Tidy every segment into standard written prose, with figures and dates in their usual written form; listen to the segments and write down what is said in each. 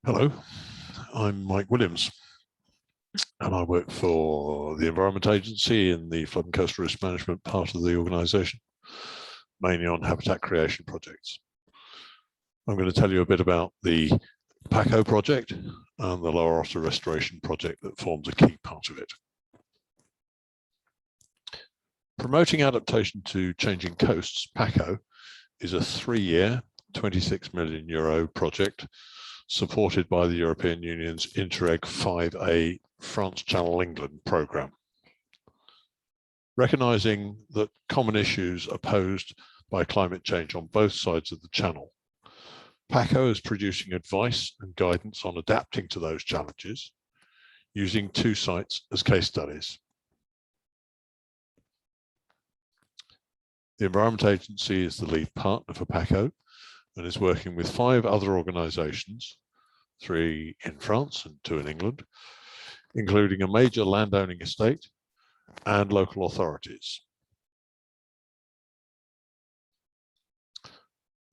Hello, I'm Mike Williams, and I work for the Environment Agency in the flood and coastal risk management part of the organisation, mainly on habitat creation projects. I'm going to tell you a bit about the PCO project and the Lower Otter restoration project that forms a key part of it. Promoting adaptation to changing coasts, PCO, is a 3-year, €26 million project supported by the European Union's Interreg 5A France Channel England programme. Recognising that common issues are posed by climate change on both sides of the channel, PCO is producing advice and guidance on adapting to those challenges, using 2 sites as case studies. The Environment Agency is the lead partner for PCO and is working with 5 other organisations, 3 in France and 2 in England, including a major landowning estate and local authorities.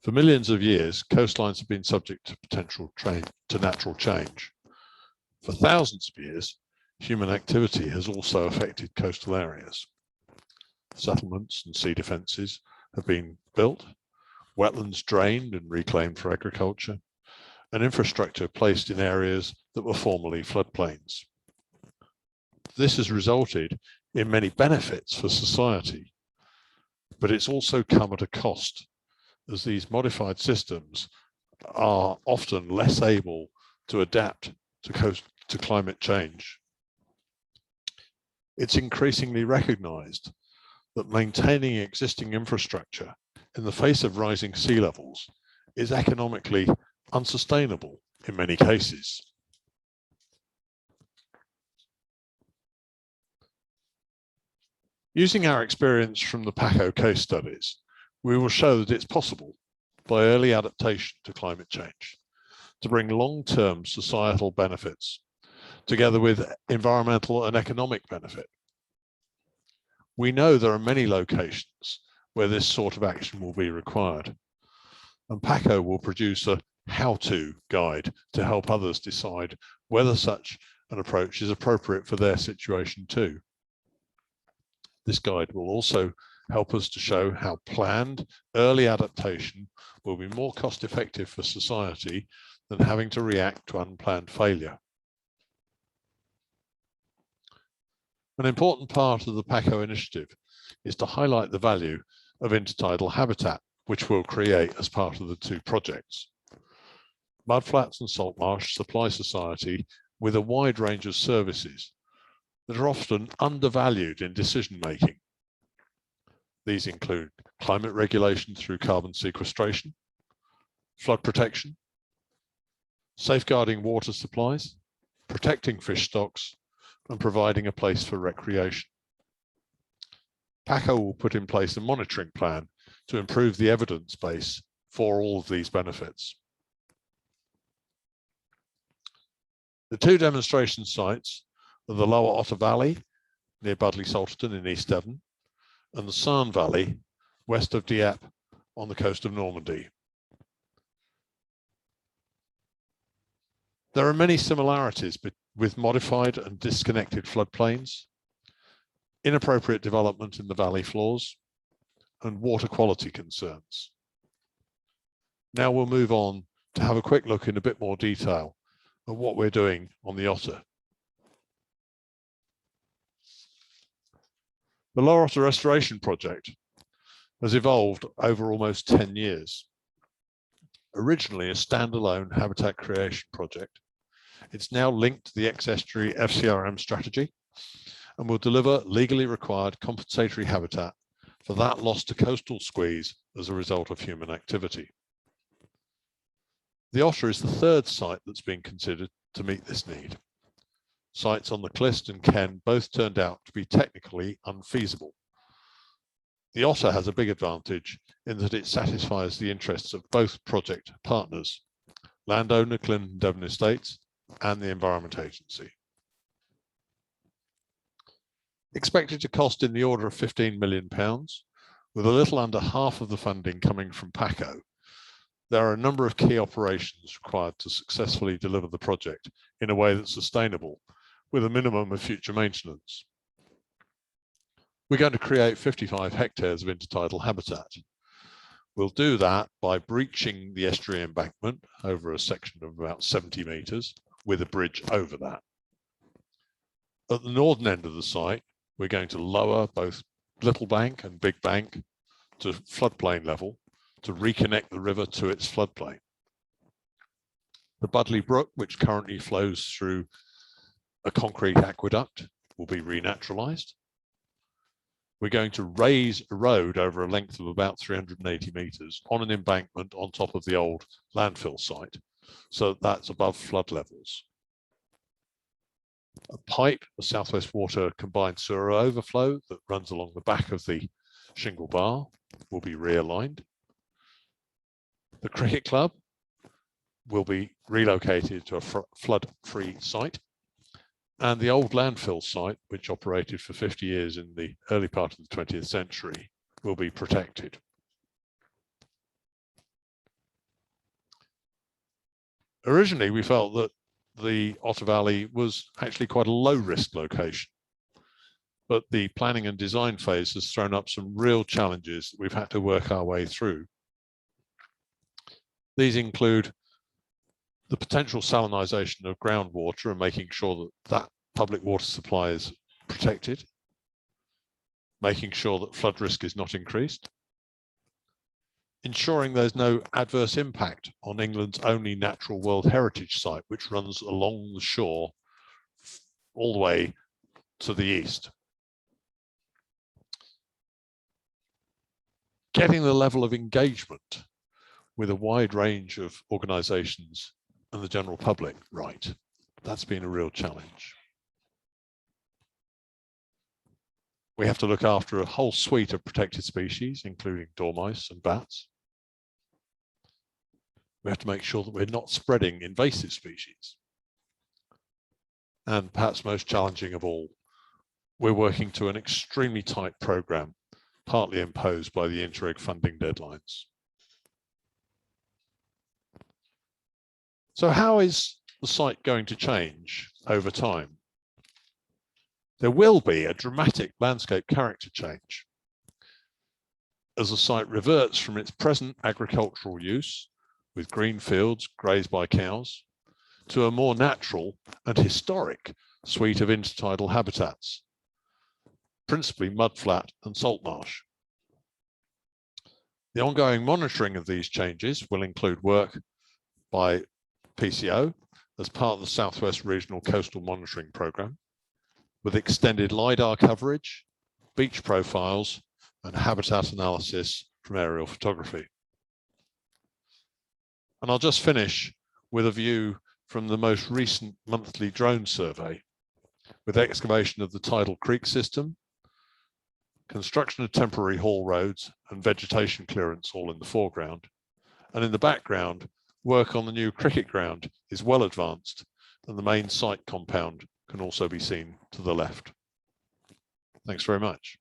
For millions of years, coastlines have been subject to natural change. For thousands of years, human activity has also affected coastal areas. Settlements and sea defences have been built, wetlands drained and reclaimed for agriculture, and infrastructure placed in areas that were formerly floodplains. This has resulted in many benefits for society, but it's also come at a cost, as these modified systems are often less able to adapt to climate change. It's increasingly recognised that maintaining existing infrastructure in the face of rising sea levels is economically unsustainable in many cases. Using our experience from the PCO case studies, we will show that it's possible, by early adaptation to climate change, to bring long-term societal benefits, together with environmental and economic benefit. We know there are many locations where this sort of action will be required, and PCO will produce a how-to guide to help others decide whether such an approach is appropriate for their situation too. This guide will also help us to show how planned early adaptation will be more cost-effective for society than having to react to unplanned failure. An important part of the PCO initiative is to highlight the value of intertidal habitat, which we'll create as part of the 2 projects. Mudflats and salt marsh supply society with a wide range of services that are often undervalued in decision making. These include climate regulation through carbon sequestration, flood protection, safeguarding water supplies, protecting fish stocks, and providing a place for recreation. PCO will put in place a monitoring plan to improve the evidence base for all of these benefits. The 2 demonstration sites are the Lower Otter Valley near Budleigh-Salterton in East Devon and the Sarn Valley west of Dieppe on the coast of Normandy. There are many similarities with modified and disconnected floodplains, inappropriate development in the valley floors, and water quality concerns. Now we'll move on to have a quick look in a bit more detail at what we're doing on the Otter. The Lower Otter Restoration Project has evolved over almost 10 years. Originally a standalone habitat creation project, it's now linked to the ex-estuary FCRM strategy and will deliver legally required compensatory habitat for that lost to coastal squeeze as a result of human activity. The Otter is the 3rd site that's been considered to meet this need. Sites on the Clist and Ken both turned out to be technically unfeasible. The Otter has a big advantage in that it satisfies the interests of both project partners, landowner Clinton Devon Estates and the Environment Agency. Expected to cost in the order of £15 million, with a little under half of the funding coming from PCO, there are a number of key operations required to successfully deliver the project in a way that's sustainable with a minimum of future maintenance. We're going to create 55 hectares of intertidal habitat. We'll do that by breaching the estuary embankment over a section of about 70 metres with a bridge over that. At the northern end of the site, we're going to lower both Little Bank and Big Bank to floodplain level to reconnect the river to its floodplain. The Budley Brook, which currently flows through a concrete aqueduct, will be renaturalised. We're going to raise a road over a length of about 380 metres on an embankment on top of the old landfill site, so that's above flood levels. A pipe, a South West Water combined sewer overflow that runs along the back of the shingle bar, will be realigned. The cricket club will be relocated to a flood-free site, and the old landfill site, which operated for 50 years in the early part of the 20th century, will be protected. Originally, we felt that the Otter Valley was actually quite a low-risk location, but the planning and design phase has thrown up some real challenges that we've had to work our way through. These include the potential salinisation of groundwater and making sure that that public water supply is protected, making sure that flood risk is not increased, ensuring there's no adverse impact on England's only natural World Heritage site, which runs along the shore all the way to the east. Getting the level of engagement with a wide range of organisations and the general public right, that's been a real challenge. We have to look after a whole suite of protected species, including dormice and bats. We have to make sure that we're not spreading invasive species. And perhaps most challenging of all, we're working to an extremely tight programme, partly imposed by the Interreg funding deadlines. So how is the site going to change over time? There will be a dramatic landscape character change as the site reverts from its present agricultural use, with green fields grazed by cows, to a more natural and historic suite of intertidal habitats, principally mudflat and salt marsh. The ongoing monitoring of these changes will include work by PCO as part of the Southwest Regional Coastal Monitoring Programme, with extended LiDAR coverage, beach profiles, and habitat analysis from aerial photography. And I'll just finish with a view from the most recent monthly drone survey, with excavation of the tidal creek system, construction of temporary haul roads and vegetation clearance all in the foreground. And in the background, work on the new cricket ground is well advanced, and the main site compound can also be seen to the left. Thanks very much.